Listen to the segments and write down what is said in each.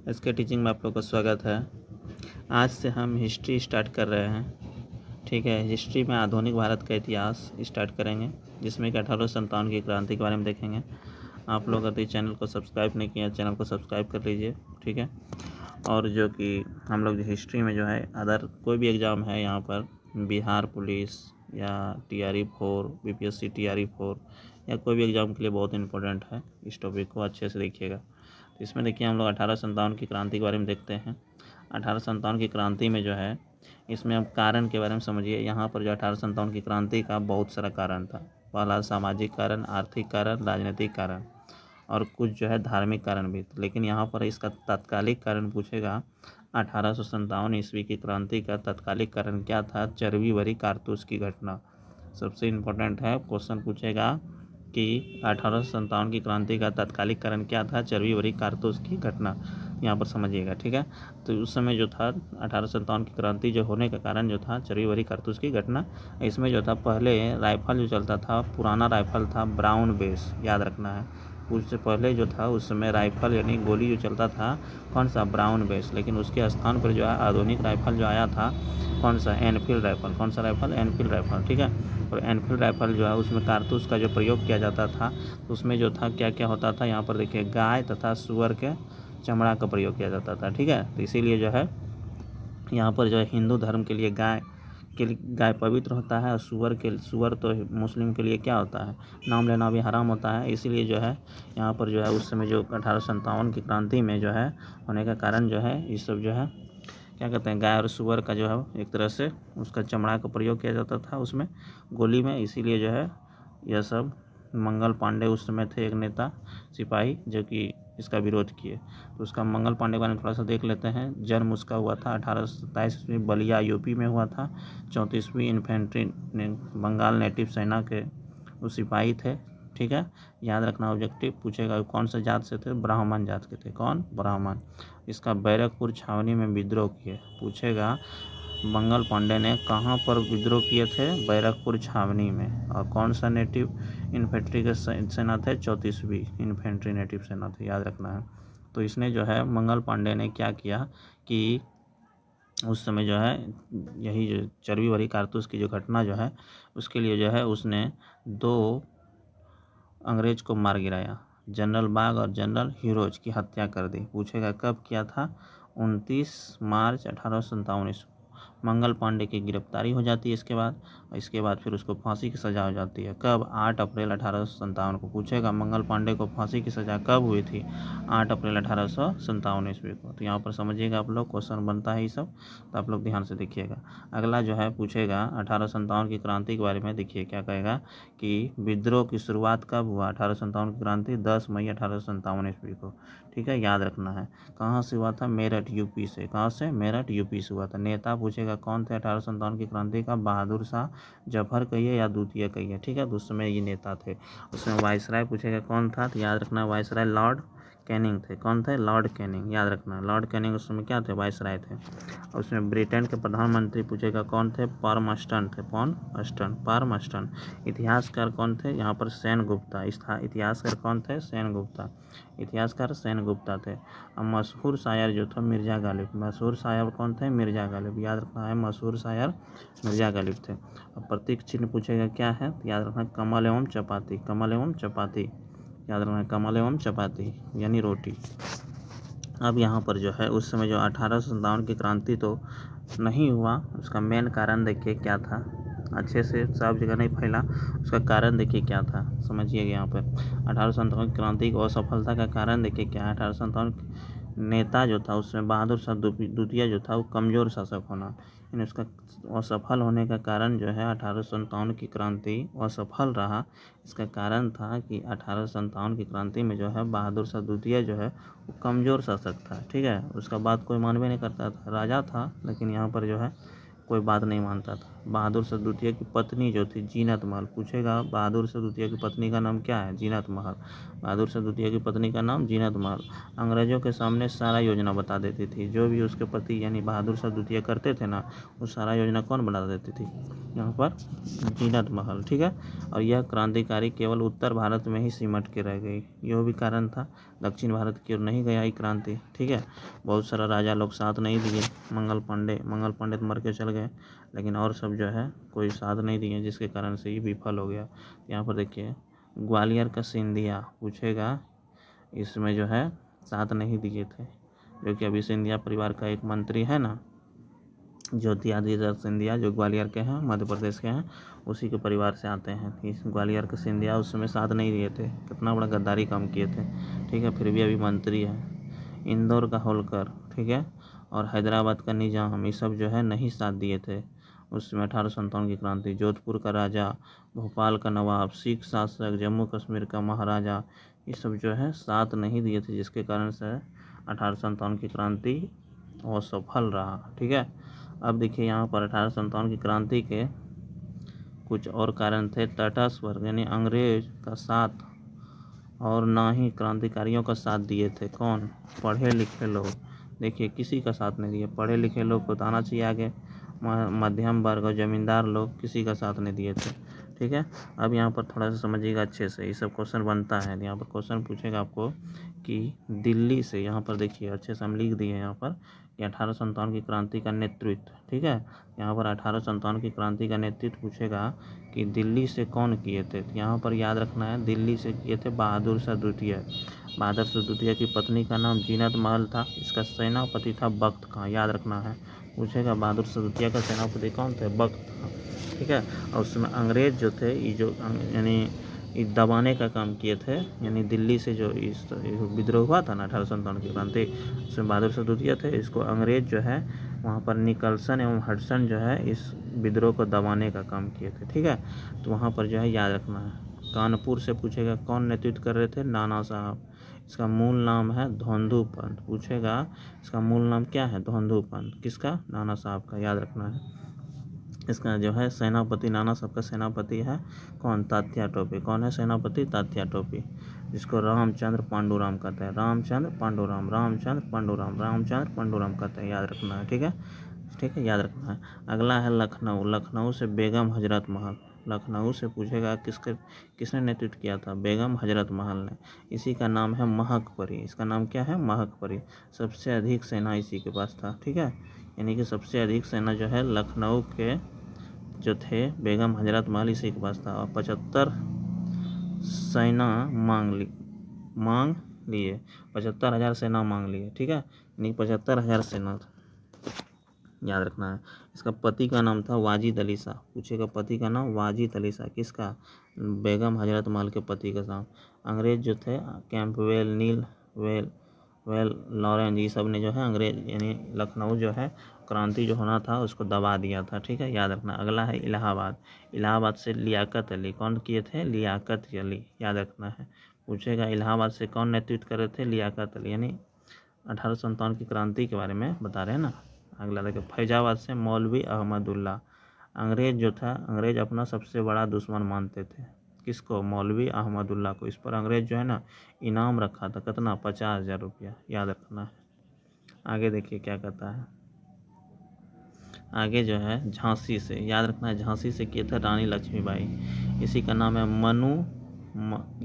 इसके टीचिंग में आप लोग का स्वागत है। आज से हम हिस्ट्री स्टार्ट कर रहे हैं। ठीक है, हिस्ट्री में आधुनिक भारत का इतिहास स्टार्ट करेंगे, जिसमें कि 1857 की क्रांति के बारे में देखेंगे। आप लोग अगर चैनल को सब्सक्राइब नहीं किया, चैनल को सब्सक्राइब कर लीजिए। ठीक है, और जो कि हम लोग हिस्ट्री में जो है अदर कोई भी एग्ज़ाम है यहाँ पर, बिहार पुलिस या TRE 4, BPSC TRE 4 या कोई भी एग्ज़ाम के लिए बहुत इंपॉर्टेंट है। इस टॉपिक को अच्छे से देखिएगा। तो इसमें देखिए हम लोग 1857 की क्रांति के बारे में देखते हैं। 1857 की क्रांति में जो है, इसमें अब कारण के बारे में समझिए। यहाँ पर जो 1857 की क्रांति का बहुत सारा कारण था। पहला सामाजिक कारण, आर्थिक कारण, राजनीतिक कारण और कुछ जो है धार्मिक कारण भी। लेकिन यहाँ पर इसका तात्कालिक कारण पूछेगा। 1857 ईस्वी की क्रांति का तात्कालिक कारण क्या था? चरबी भरी कारतूस की घटना सबसे इम्पोर्टेंट है। क्वेश्चन पूछेगा कि 1857 की क्रांति का तात्कालिक कारण क्या था? चरबी भरी कारतूस की घटना। यहाँ पर समझिएगा। ठीक है, तो उस समय जो था 1857 की क्रांति जो होने का कारण जो था चरबी भरी कारतूस की घटना। इसमें जो था पहले राइफल जो चलता था, पुराना राइफल था ब्राउन बेस, याद रखना है। उससे पहले जो था उस समय राइफल यानी गोली जो चलता था कौन सा? Brown base. लेकिन उसके स्थान पर जो है आधुनिक राइफल जो आया था कौन सा? Enfield rifle. कौन सा राइफल? Enfield rifle. ठीक है, और एनफील्ड राइफल जो है उसमें कारतूस का जो प्रयोग किया जाता था, तो उसमें जो था क्या क्या होता था, यहाँ पर देखिए गाय तथा सुअर के चमड़ा का प्रयोग किया जाता था। ठीक है, तो इसीलिए जो है यहाँ पर जो है हिंदू धर्म के लिए गाय पवित्र होता है, और सुअर तो मुस्लिम के लिए क्या होता है? नाम लेना भी हराम होता है। इसीलिए जो है यहाँ पर जो है उस समय जो 1857 की क्रांति में जो है होने का कारण जो है ये सब जो है क्या कहते हैं, गाय और सुअर का जो है एक तरह से उसका चमड़ा का प्रयोग किया जाता था उसमें गोली में। इसीलिए जो है यह सब मंगल पांडे उस समय थे, एक नेता सिपाही जो कि इसका विरोध किए। तो उसका मंगल पांडे के बारे में थोड़ा सा देख लेते हैं। जन्म उसका हुआ था 1827 ईस्वी, बलिया यूपी में हुआ था। 34वीं इन्फेंट्री बंगाल नेटिव सेना के वो सिपाही थे। ठीक है, याद रखना। ऑब्जेक्टिव पूछेगा कौन सा जात से थे? ब्राह्मण जात के थे। कौन? ब्राह्मण। इसका बैरकपुर छावनी में विद्रोह किए। पूछेगा मंगल पांडे ने कहाँ पर विद्रोह किए थे? बैरकपुर छावनी में। और कौन सा नेटिव इन्फेंट्री के सेना थे? 34वीं इन्फेंट्री नेटिव सेना थे, याद रखना है। तो इसने जो है मंगल पांडे ने क्या किया कि उस समय जो है यही जो चर्बी भरी कारतूस की जो घटना जो है उसके लिए जो है उसने 2 अंग्रेज को मार गिराया। जनरल बाग और जनरल हीरोज की हत्या कर दी। पूछेगा कब किया था? 29 मार्च 1857 ईस्वी। मंगल पांडे की गिरफ्तारी हो जाती है इसके बाद फिर उसको फांसी की सज़ा हो जाती है। कब? 8 अप्रैल 1857 को। पूछेगा मंगल पांडे को फांसी की सज़ा कब हुई थी? 8 अप्रैल 1857 ईस्वी को। तो यहाँ पर समझिएगा आप लोग, क्वेश्चन बनता है ये सब, तो आप लोग ध्यान से देखिएगा। अगला जो है पूछेगा 1857 की क्रांति के बारे में। देखिए क्या कहेगा कि विद्रोह की शुरुआत कब हुआ? 1857 की क्रांति 10 मई 1857 ईस्वी को। ठीक है, याद रखना है। कहाँ से हुआ था? मेरठ यूपी से। कहाँ से? मेरठ यूपी से हुआ था। नेता पूछेगा कौन थे 1857 की क्रांति का? बहादुर शाह जफर कहिए या द्वितीय कहिए। ठीक है, तो उस समय ये नेता थे। उसमें वायसराय पूछेगा कौन था? तो याद रखना वायसराय लॉर्ड कैनिंग थे। कौन थे? लॉर्ड कैनिंग, याद रखना। लॉर्ड कैनिंग उस समय क्या थे? वायसराय थे। और उसमें ब्रिटेन के प्रधानमंत्री पूछेगा कौन थे? पाल्मस्टन थे। पाल्मस्टन। इतिहासकार कौन थे? यहाँ पर सेनगुप्ता। इतिहासकार कौन थे? सेनगुप्ता। इतिहासकार सेनगुप्ता थे। अब मशहूर शायर जो था मिर्ज़ा गालिब। मशहूर शायर कौन थे? मिर्ज़ा गालिब, याद रखना है। मशहूर शायर मिर्ज़ा गालिब थे। अब प्रतीक चिन्ह पूछेगा क्या है? याद रखना कमल एवं चपाती। कमल एवं चपाती, याद रखना कमल एवं चपाती यानी रोटी। अब यहाँ पर जो है उस समय जो 1857 की क्रांति तो नहीं हुआ, उसका मेन कारण देखिए क्या था। अच्छे से सब जगह नहीं फैला, उसका कारण देखिए क्या था, समझिएगा। यहाँ पर 1857 की क्रांति की असफलता का कारण देखिए क्या है। 1857 नेता जो था उसमें बहादुर शाह द्वितीय जो था वो कमज़ोर शासक होना, यानी उसका असफल होने का कारण जो है 1857 की क्रांति असफल रहा। इसका कारण था कि 1857 की क्रांति में जो है बहादुर शाह द्वितीय जो है वो कमज़ोर शासक था। ठीक है, उसका बात कोई मानवे नहीं करता था। राजा था लेकिन यहाँ पर जो है कोई बात नहीं मानता था। बहादुर शाह द्वितीय की पत्नी जो थी जीनत महल। पूछेगा बहादुर शाह द्वितीय की पत्नी का नाम क्या है? जीनत महल। बहादुर शाह द्वितीय की पत्नी का नाम जीनत महल। अंग्रेजों के सामने सारा योजना बता देती थी, जो भी उसके पति यानी बहादुर शाह द्वितीय करते थे ना, वो सारा योजना कौन बता देती थी? यहाँ पर जीनत महल। ठीक है, और यह क्रांतिकारी केवल उत्तर भारत में ही सिमट के रह गई, यह भी कारण था, दक्षिण भारत की ओर नहीं गया ये क्रांति। ठीक है, बहुत सारा राजा लोग साथ नहीं दिए। मंगल पांडे तो मर के चल गए, लेकिन और सब जो है कोई साथ नहीं दिए, जिसके कारण से ये विफल हो गया। यहाँ पर देखिए ग्वालियर का सिंधिया। पूछेगा इसमें जो है साथ नहीं दिए थे, जो कि अभी सिंधिया परिवार का एक मंत्री है ना, ज्योतिरादित्य सिंधिया, जो ग्वालियर के हैं, मध्य प्रदेश के हैं, उसी के परिवार से आते हैं। इस ग्वालियर के सिंधिया उस समय साथ नहीं दिए थे, कितना बड़ा गद्दारी काम किए थे। ठीक है, फिर भी अभी मंत्री है। इंदौर का होलकर, ठीक है, और हैदराबाद का निजाम, ये सब जो है नहीं साथ दिए थे उसमें 1857 की क्रांति। जोधपुर का राजा, भोपाल का नवाब, सिख शासक, जम्मू कश्मीर का महाराजा, ये सब जो है साथ नहीं दिए थे, जिसके कारण से 1857 की क्रांति असफल रहा। ठीक है, अब देखिए यहाँ पर 1857 की क्रांति के कुछ और कारण थे। तटस्थ वर्ग यानी अंग्रेज का साथ और ना ही क्रांतिकारियों का साथ दिए थे कौन? पढ़े लिखे लोग। देखिए किसी का साथ नहीं दिए, पढ़े लिखे लोग को तो आना चाहिए आगे, मध्यम वर्ग और जमींदार लोग किसी का साथ नहीं दिए थे। ठीक है, अब यहाँ पर थोड़ा सा समझिएगा अच्छे से, ये सब क्वेश्चन बनता है। यहाँ पर क्वेश्चन पूछेगा आपको कि दिल्ली से, यहाँ पर देखिए अच्छे से हम लिख दिए यहाँ पर कि 1857 की क्रांति का नेतृत्व। ठीक है, यहाँ पर 1857 की क्रांति का नेतृत्व पूछेगा कि दिल्ली से कौन किए थे। तो यहाँ पर याद रखना है, दिल्ली से किए थे बहादुर शाह द्वितीय। बहादुर शाह द्वितीय की पत्नी का नाम जीनत महल था, इसका सेनापति था बख्त खां, याद रखना है। पूछेगा बहादुर शाह द्वितीय का सेनापति कौन थे? बख्त खां। ठीक है, और उसमें अंग्रेज जो थे, ये जो यानी दबाने का काम किए थे, यानी दिल्ली से जो इस विद्रोह हुआ था ना 1857 की क्रांति, उसमें बहादुर शाह द्वितीय थे। इसको अंग्रेज जो है वहाँ पर निकलसन एवं हडसन जो है इस विद्रोह को दबाने का काम किए थे। ठीक है, तो वहाँ पर जो है याद रखना है। कानपुर से पूछेगा कौन नेतृत्व कर रहे थे? नाना साहब। इसका मूल नाम है धोंधू पंथ। पूछेगा इसका मूल नाम क्या है? धोंधू पंथ। किसका? नाना साहब का, याद रखना है। इसका जो है सेनापति, नाना साहब का सेनापति है कौन? तात्या टोपे। कौन है सेनापति? तात्या टोपे, जिसको रामचंद्र पांडुराम कहते हैं। रामचंद्र पांडुराम, रामचंद्र पांडुराम, रामचंद्र पांडुराम कहते हैं, याद रखना है। ठीक है, ठीक है, याद रखना है। अगला है लखनऊ। लखनऊ से बेगम हजरत महल। लखनऊ से पूछेगा किसने नेतृत्व किया था? बेगम हजरत महल ने। इसी का नाम है महकपरी। इसका नाम क्या है? महकपरी। सबसे अधिक सेना इसी के पास था। ठीक है, यानी कि सबसे अधिक सेना जो है लखनऊ के जो थे बेगम हजरत महल, इसी के पास था। और 75 सेना मांग लिए 75,000 सेना मांग लिए। ठीक है, यानी 75,000 सेना, याद रखना है। इसका पति का नाम था वाजिद अली शाह। पूछेगा पति का नाम वाजिद अली शाह, किसका? बेगम हजरत महल के पति का नाम। अंग्रेज जो थे कैंपवेल, नील वेल लॉरेंस, ये सब ने जो है अंग्रेज यानी लखनऊ जो है क्रांति जो होना था उसको दबा दिया था। ठीक है, याद रखना। अगला है इलाहाबाद। इलाहाबाद से लियाकत अली। कौन किए थे? लियाकत अली, याद रखना है। पूछेगा इलाहाबाद से कौन नेतृत्व कर रहे थे? लियाकत अली, यानी 1857 की क्रांति के बारे में बता रहे हैं ना। अगला देखिए फैजाबाद से मौलवी अहमदुल्ला। अंग्रेज जो था, अंग्रेज अपना सबसे बड़ा दुश्मन मानते थे। किसको? मौलवी अहमदुल्ला को। इस पर अंग्रेज जो है ना इनाम रखा था, कितना? 50,000 रुपया, याद रखना है। आगे देखिए क्या कहता है। आगे जो है झांसी से, याद रखना है, झांसी से किए थे रानी लक्ष्मीबाई। इसी का नाम है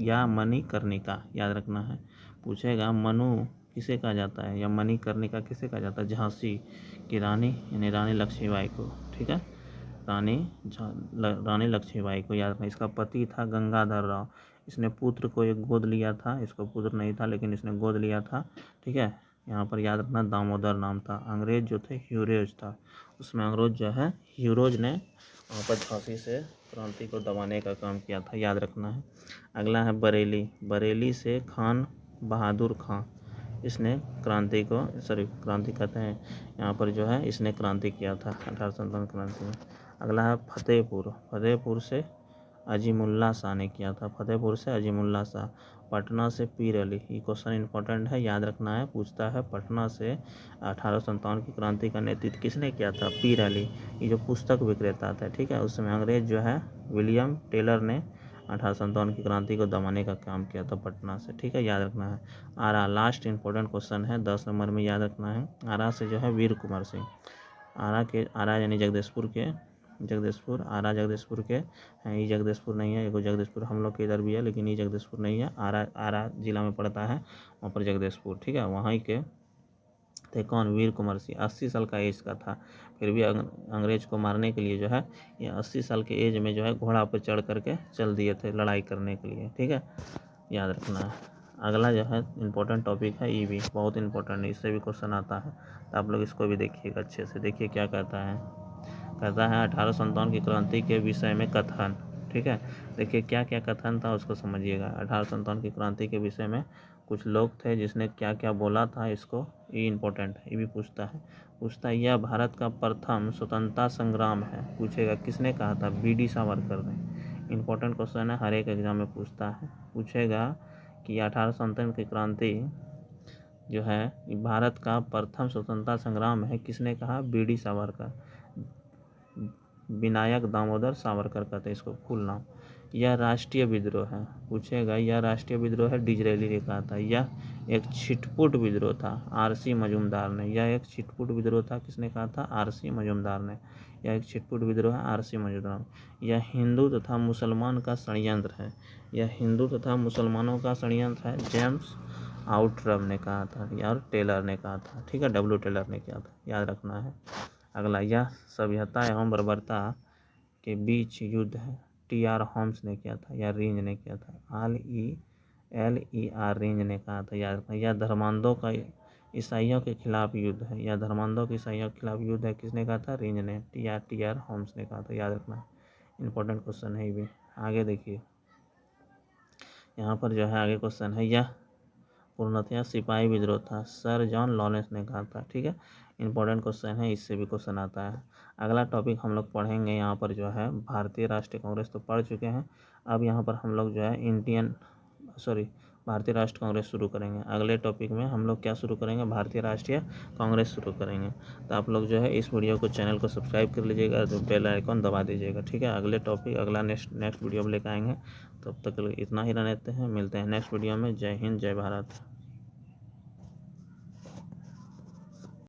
या मणिकर्णिका, याद रखना है। पूछेगा मनु किसे कहा जाता है या मणिकर्णिका किसे कहा जाता है? झांसी की रानी यानी रानी लक्ष्मीबाई को। ठीक है, रानी लक्ष्मीबाई को, याद रखना। इसका पति था गंगाधर राव। इसने पुत्र को एक गोद लिया था, इसको पुत्र नहीं था लेकिन इसने गोद लिया था। ठीक है, यहाँ पर याद रखना दामोदर नाम था। अंग्रेज जो थे ह्यूरोज था, उसमें अंग्रेज जो है ह्यूरोज ने वहाँ पर झांसी से क्रांति को दबाने का काम किया था, याद रखना है। अगला है बरेली। बरेली से खान बहादुर खां, इसने क्रांति कहते हैं यहाँ पर जो है इसने क्रांति किया था 1857 क्रांति में। अगला है फतेहपुर। फतेहपुर से अजीमुल्ला शाह ने किया था, फतेहपुर से अजीमुल्ला शाह। पटना से पीर अली, ये क्वेश्चन इंपॉर्टेंट है, याद रखना है। पूछता है पटना से 1857 की क्रांति का नेतृत्व किसने किया था? पीर अली। ये जो पुस्तक विक्रेता था, ठीक है, उस समय अंग्रेज जो है विलियम टेलर ने 1857 की क्रांति को दबाने का काम किया था पटना से, ठीक है, याद रखना है। आरा, लास्ट इंपॉर्टेंट क्वेश्चन है, 10 नंबर में याद रखना है। आरा से जो है वीर कुंवर सिंह, आरा यानी जगदीशपुर, आरा जगदीशपुर के हैं। ये जगदीशपुर नहीं है, एगो जगदीशपुर हम लोग के इधर भी है, लेकिन ये जगदीशपुर नहीं है। आरा जिला में पड़ता है, वहाँ पर जगदीशपुर, ठीक है, वहाँ के थे। कौन? वीर कुंवर सिंह। 80 साल का एज का था, फिर भी अंग्रेज को मारने के लिए जो है ये 80 साल के एज में जो है घोड़ा पर चढ़ करके चल दिए थे लड़ाई करने के लिए, ठीक है, याद रखना है। अगला जो है इम्पोर्टेंट टॉपिक है ईवी, बहुत इंपॉर्टेंट है, इससे भी क्वेश्चन आता है, तो आप लोग इसको भी देखिएगा अच्छे से। देखिए क्या कहता है, 1857 की क्रांति के विषय में कथन, ठीक है। देखिए क्या क्या कथन था उसको समझिएगा। 1857 की क्रांति के विषय में कुछ लोग थे जिसने क्या क्या बोला था, इसको, ये इम्पोर्टेंट है, ये भी पूछता है। यह भारत का प्रथम स्वतंत्रता संग्राम है, पूछेगा किसने कहा था? BD सावरकर ने। इम्पोर्टेंट क्वेश्चन है, हर एक एग्जाम में पूछेगा कि 1857 की क्रांति जो है भारत का प्रथम स्वतंत्रता संग्राम है, किसने कहा? BD सावरकर, विनायक दामोदर सावरकर कहते हैं इसको फुल नाम। यह राष्ट्रीय विद्रोह है, पूछेगा यह राष्ट्रीय विद्रोह है, डिजरेली ने कहा था। यह एक छिटपुट विद्रोह था, RC मजूमदार ने। यह एक छिटपुट विद्रोह था, किसने कहा था? RC मजूमदार ने। यह एक छिटपुट विद्रोह है, RC मजूमदार। यह हिंदू तथा मुसलमान का षड्यंत्र है, यह हिंदू तथा मुसलमानों का षड्यंत्र है, जेम्स आउट्रम ने कहा था, यार टेलर ने कहा था, ठीक है, W टेलर ने किया था, याद रखना है। अगला, यह सभ्यता एवं बर्बरता के बीच युद्ध है, TR होम्स ने किया था, या रेंज ने किया था, LER रेंज ने कहा था, याद रखना। यह धर्मांधों का ईसाइयों के खिलाफ युद्ध है, या धर्मांधों के ईसाइयों के खिलाफ युद्ध है, किसने कहा था? रेंज ने। TR होम्स ने कहा था, याद रखना, इंपॉर्टेंट क्वेश्चन है ये भी। आगे देखिए, यहाँ पर जो है आगे क्वेश्चन है, यह पूर्णतया सिपाही विद्रोह था, सर जॉन लॉरेंस ने कहा था, ठीक है, इंपॉर्टेंट क्वेश्चन है, इससे भी क्वेश्चन आता है। अगला टॉपिक हम लोग पढ़ेंगे यहाँ पर जो है भारतीय राष्ट्रीय कांग्रेस, तो पढ़ चुके हैं। अब यहाँ पर हम लोग जो है भारतीय राष्ट्रीय कांग्रेस शुरू करेंगे। अगले टॉपिक में हम लोग क्या शुरू करेंगे? भारतीय राष्ट्रीय कांग्रेस शुरू करेंगे। तो आप लोग जो है इस वीडियो को, चैनल को सब्सक्राइब कर लीजिएगा, तो बेल आइकन दबा दीजिएगा, ठीक है। अगले टॉपिक अगला नेक्स्ट वीडियो में लेकर आएंगे, तब तक इतना ही रहते हैं, मिलते हैं नेक्स्ट वीडियो में। जय हिंद, जय भारत।